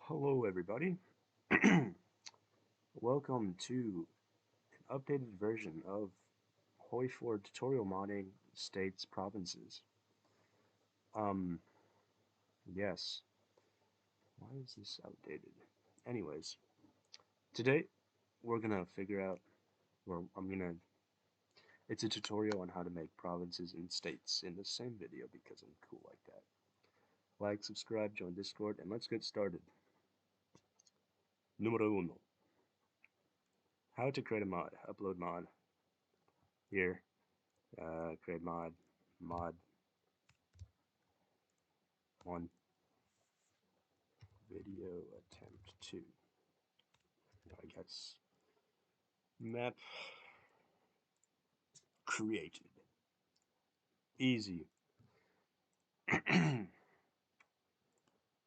Hello everybody. Welcome to an updated version of Hoi4 tutorial modding states provinces. Um, yes. Why is this outdated? Anyways, today we're gonna figure out, it's a tutorial on how to make provinces and states in the same video because I'm cool like that. Like, subscribe, join Discord, and let's get started. Numero uno. How to create a mod. Upload mod. Here. Create mod. Mod 1. Video attempt 2. I guess. Map created. Easy.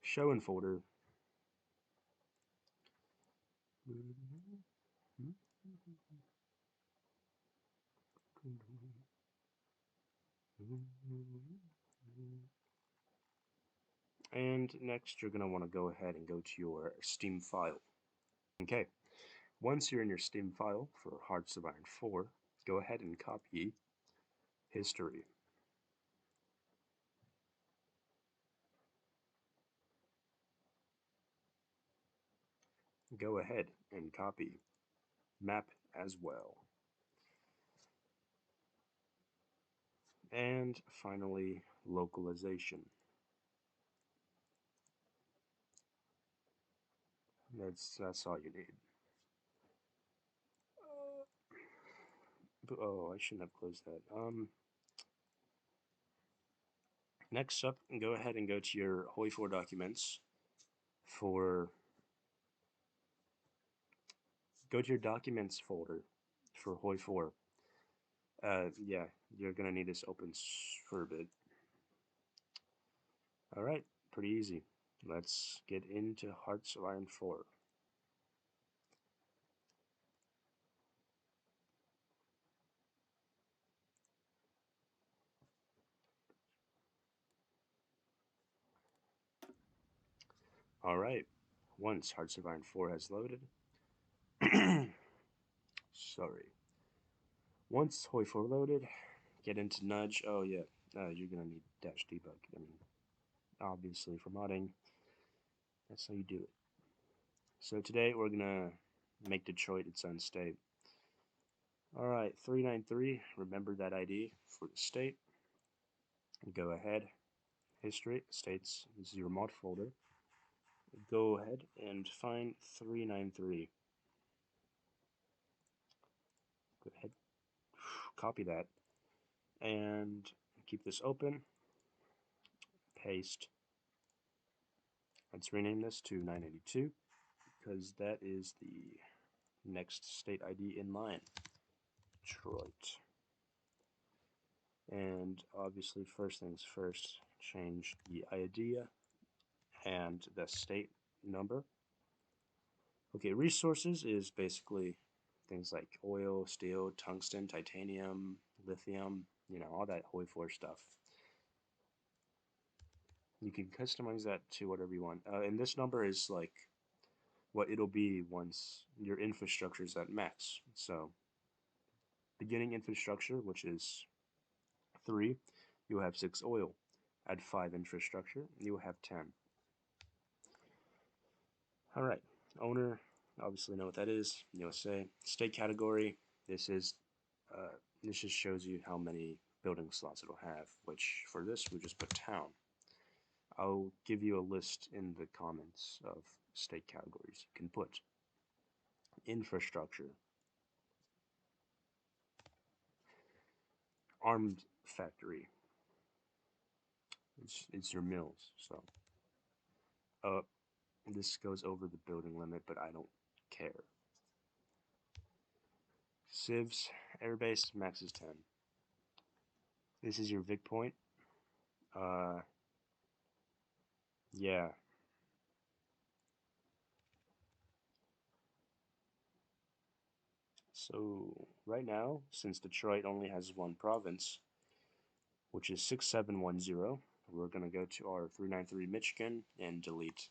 Show in folder. And next you're going to want to go ahead and go to your Steam file. Okay, once you're in your Steam file for Hearts of Iron 4, go ahead and copy history. Go ahead and copy map as well. And finally, localization. That's all you need. Oh, I shouldn't have closed that. Next up, go ahead and go to your Hoi4 documents for, go to your documents folder for Hoi4. Yeah, you're gonna need this open for a bit. Alright, pretty easy. Let's get into Hearts of Iron 4. Alright, once Hearts of Iron 4 has loaded, sorry. Once Hoi4 loaded, get into Nudge. Oh yeah, you're gonna need dash debug. I mean, obviously for modding, that's how you do it. So today we're gonna make Detroit its own state. Alright, 393, remember that ID for the state. Go ahead, history, states is your mod folder. Go ahead and find 393. Go ahead, copy that, and keep this open. Paste. Let's rename this to 982 because that is the next state ID in line. Detroit. And obviously, first things first, change the idea and the state number. Okay, resources is basically things like oil, steel, tungsten, titanium, lithium, all that Hoi4 stuff. You can customize that to whatever you want. And this number is like what it'll be once your infrastructure is at max. So, beginning infrastructure, which is 3, you'll have 6 oil. Add 5 infrastructure, you'll have 10. Alright, owner, obviously know what that is, USA. State category, this just shows you how many building slots it'll have, which for this we just put town. I'll give you a list in the comments of state categories you can put. Infrastructure. Armed factory. It's your mills, so. This goes over the building limit, but I don't care. Civs, airbase, max is 10. This is your Vic point. Yeah. So, right now, since Detroit only has one province, which is 6710, we're going to go to our 393 Michigan and delete.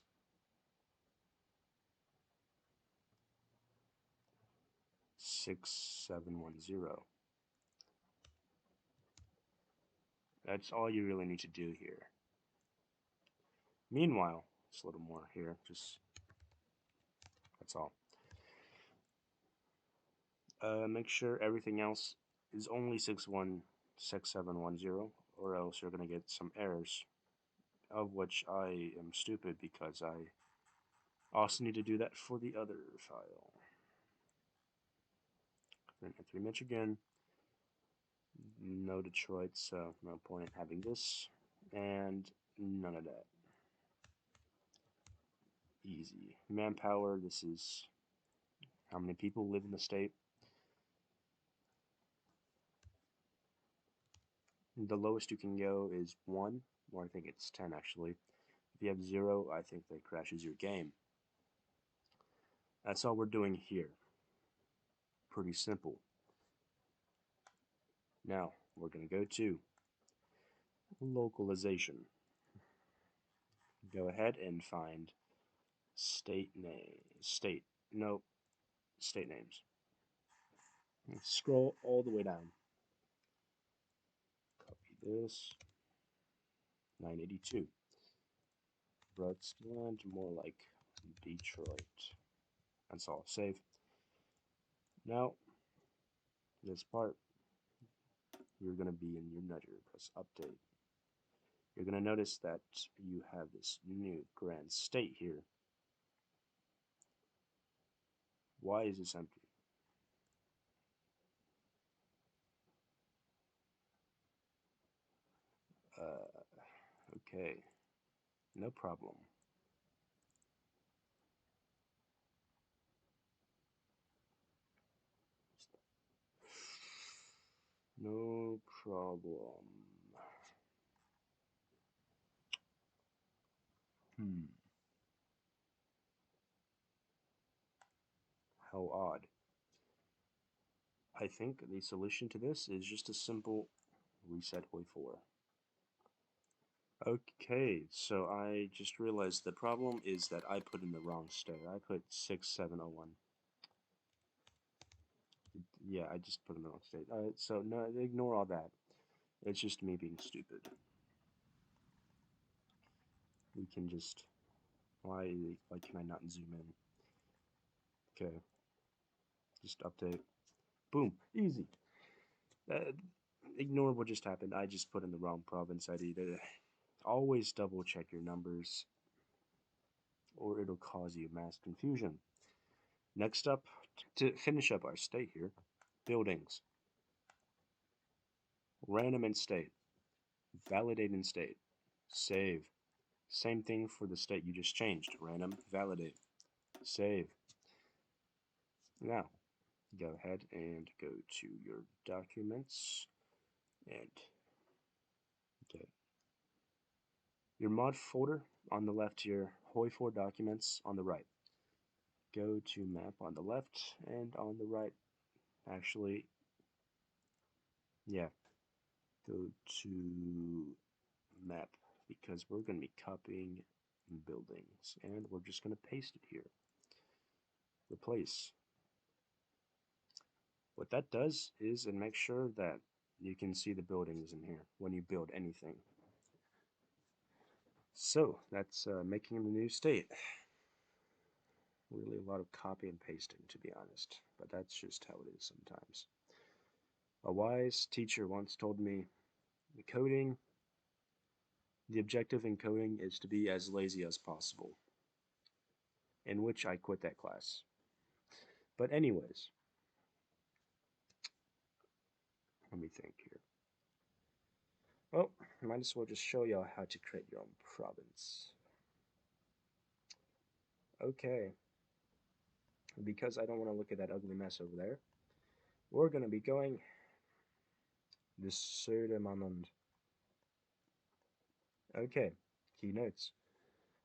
6710. That's all you really need to do here. Meanwhile, just a little more here, just that's all. Make sure everything else is only 6710, or else you're going to get some errors, of which I am stupid because I also need to do that for the other file. Then hit rematch again. No Detroit, so no point in having this, and none of that. Easy. Manpower, this is how many people live in the state. The lowest you can go is 1, or I think it's 10 actually. If you have 0, I think that crashes your game. That's all we're doing here. Pretty simple. Now, we're going to go to localization. Go ahead and find state name. State names. Scroll all the way down. Copy this. 982. Brooksland, more like Detroit. That's all. Save. Now, this part, you're going to be in your nudger. Press update. You're going to notice that you have this new grand state here. Why is this empty? Okay, no problem. No problem. Hmm. How odd. I think the solution to this is just a simple reset Hoi4. Okay, so I just realized the problem is that I put in the wrong state. I put 6701. Yeah, I just put in the wrong state. So no, ignore all that. It's just me being stupid. We can just why can I not zoom in? Okay, just update. Boom, easy. Uh, Ignore what just happened. I just put in the wrong province ID. Always double check your numbers, or it'll cause you mass confusion. Next up, to finish up our state here, buildings, random in state, validate in state, save. Same thing for the state you just changed. Random, validate, save. Now, go ahead and go to your documents and get your mod folder on the left here, Hoi4 documents on the right. Go to map on the left and on the right. Actually, yeah, go to map because we're going to be copying buildings and we're just going to paste it here. Replace. What that does is it makes sure that you can see the buildings in here when you build anything. So that's making the new state. Really a lot of copy and pasting, to be honest, but that's just how it is sometimes. A wise teacher once told me, coding, the objective in coding is to be as lazy as possible, in which I quit that class. But anyways, let me think here. Well, I might as well just show y'all how to create your own province. Okay, because I don't want to look at that ugly mess over there, we're going to be going this Södermanland. Okay, key notes.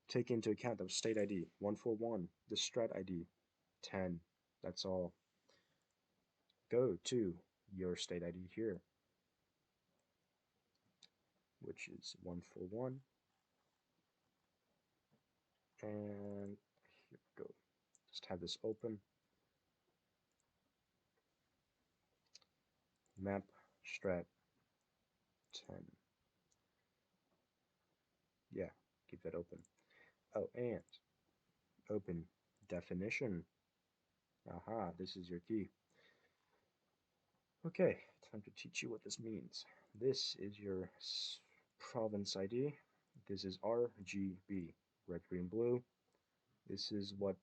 Take into account the state ID 141, the strat ID 10. That's all. Go to your state ID here, which is 141. And here we go. Just have this open. map strat 10. Yeah, keep that open. Oh, and open definition. Aha, this is your key. Okay, time to teach you what this means. This is your province ID. This is RGB, red, green, blue. This is what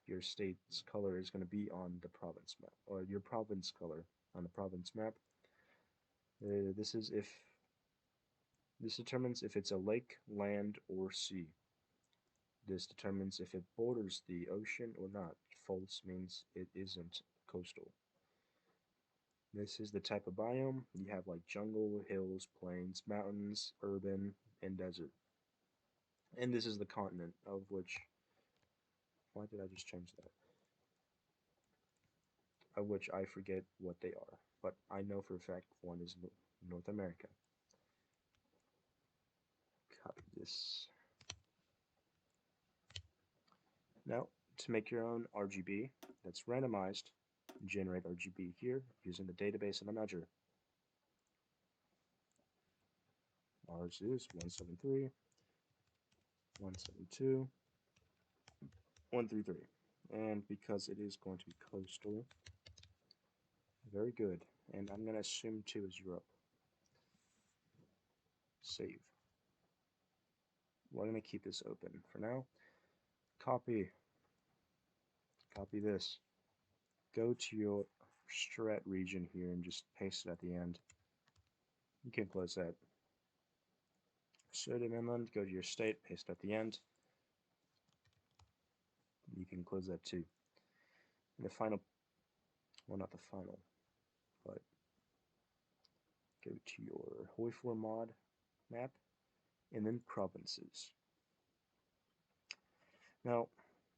your state's color is going to be on the province map, or your province color on the province map. This is if this determines if it's a lake, land, or sea. This determines if it borders the ocean or not. False means it isn't coastal. This is the type of biome. You have like jungle, hills, plains, mountains, urban, and desert. And this is the continent, of which, why did I just change that? Of which I forget what they are, but I know for a fact one is North America. Copy this. Now, to make your own RGB that's randomized, generate RGB here using the database of a nudger. Ours is 173, 172, 133. And because it is going to be coastal, very good. And I'm going to assume 2 is Europe. Save. We're going to keep this open for now. Copy. Copy this. Go to your strat region here and just paste it at the end. You can close that. Show them inland, go to your state, paste at the end. You can close that too. And the final, well, not the final, but go to your Hoi4 mod map and then provinces. Now,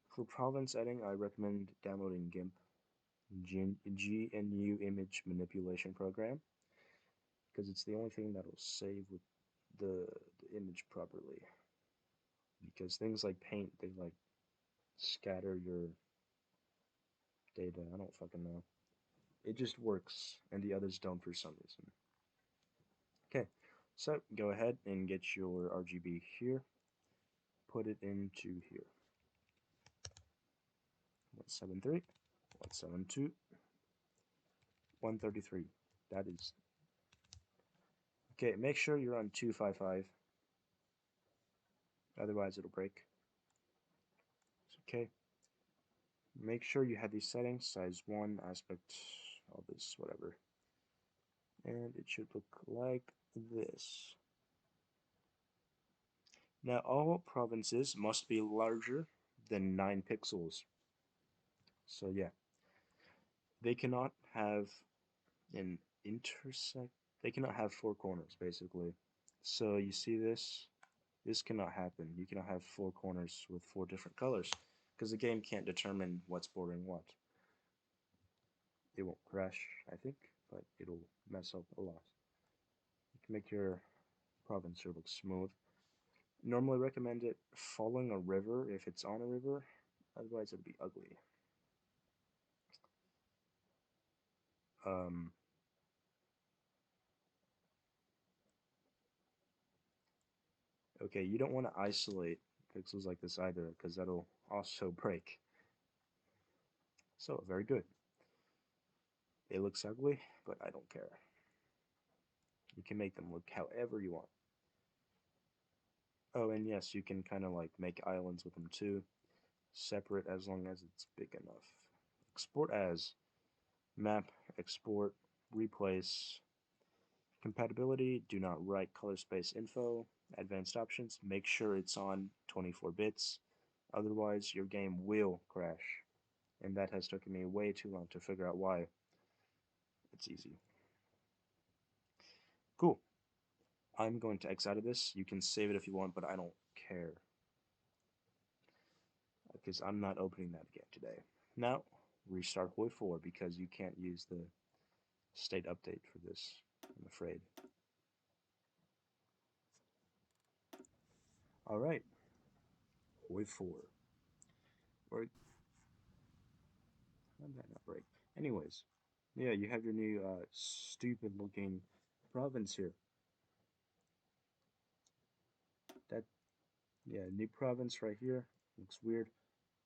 for province editing, I recommend downloading GIMP, GNU Image Manipulation Program, because it's the only thing that will save with the image properly. Because things like Paint, they like scatter your data. I don't fucking know. It just works, and the others don't for some reason. Okay, so go ahead and get your RGB here. Put it into here. 173, 172, 133. That is. Okay, make sure you're on 255. Otherwise, it'll break. Okay. Make sure you have these settings, size 1, aspect, all this, whatever. And it should look like this. Now, all provinces must be larger than 9 pixels. So yeah, they cannot have an intersect. They cannot have 4 corners, basically. So you see this? This cannot happen. You cannot have 4 corners with 4 different colors, because the game can't determine what's bordering what. It won't crash, I think, but it'll mess up a lot. You can make your province look smooth. Normally recommend it following a river if it's on a river, otherwise it'll be ugly. Um, okay, you don't want to isolate pixels like this either, because that'll also break. So, very good. It looks ugly, but I don't care. You can make them look however you want. Oh, and yes, you can kind of like make islands with them too. Separate as long as it's big enough. Export as. Map, export, replace. Compatibility, do not write color space info. Advanced options, make sure it's on 24 bits. Otherwise, your game will crash. And that has taken me way too long to figure out why. It's easy. Cool. I'm going to X out of this. You can save it if you want, but I don't care. Because I'm not opening that again today. Now, restart Hoi4 because you can't use the state update for this, I'm afraid. Alright, Hoi4. Or, how did that not break? Anyways, Yeah, you have your new stupid looking province here. That Yeah, new province right here. Looks weird,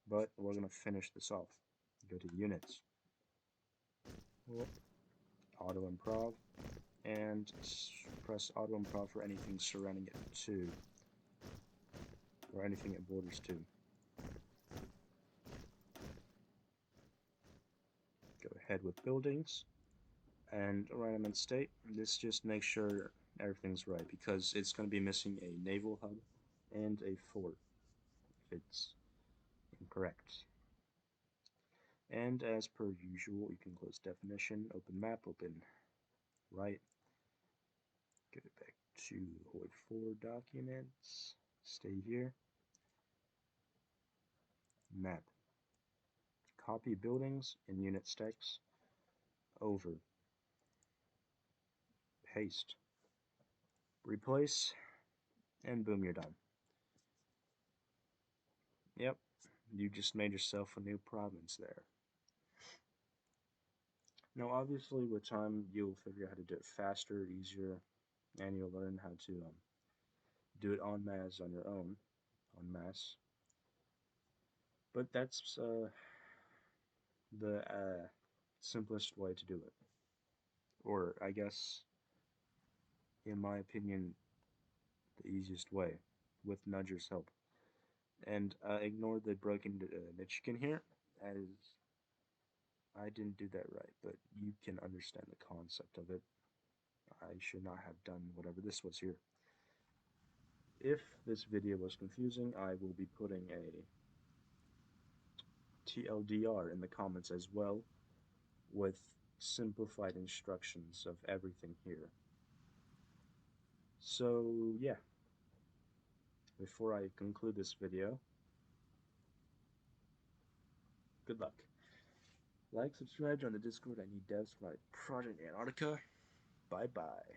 but we're gonna finish this off. Go to units, whoop, auto improv, and press auto improv for anything surrounding it too, or anything it borders to. Go ahead with buildings and random and state. This just makes sure everything's right because it's going to be missing a naval hub and a fort if it's incorrect. And as per usual, you can close definition, open map, open right, give it back to Hoi4 documents, stay here, map, copy buildings in unit stacks, over, paste, replace, and boom, you're done. Yep, you just made yourself a new province there. Now, obviously, with time, you'll figure out how to do it faster, easier, and you'll learn how to do it en masse on your own, en masse. But that's the simplest way to do it. Or, I guess, in my opinion, the easiest way, with Nudger's help. And ignore the broken Nichiken here, as I didn't do that right, but you can understand the concept of it. I should not have done whatever this was here. If this video was confusing, I will be putting a TLDR in the comments as well, with simplified instructions of everything here. So yeah, before I conclude this video, good luck. Like, subscribe, join the Discord. I need devs for my Project Antarctica. Bye bye.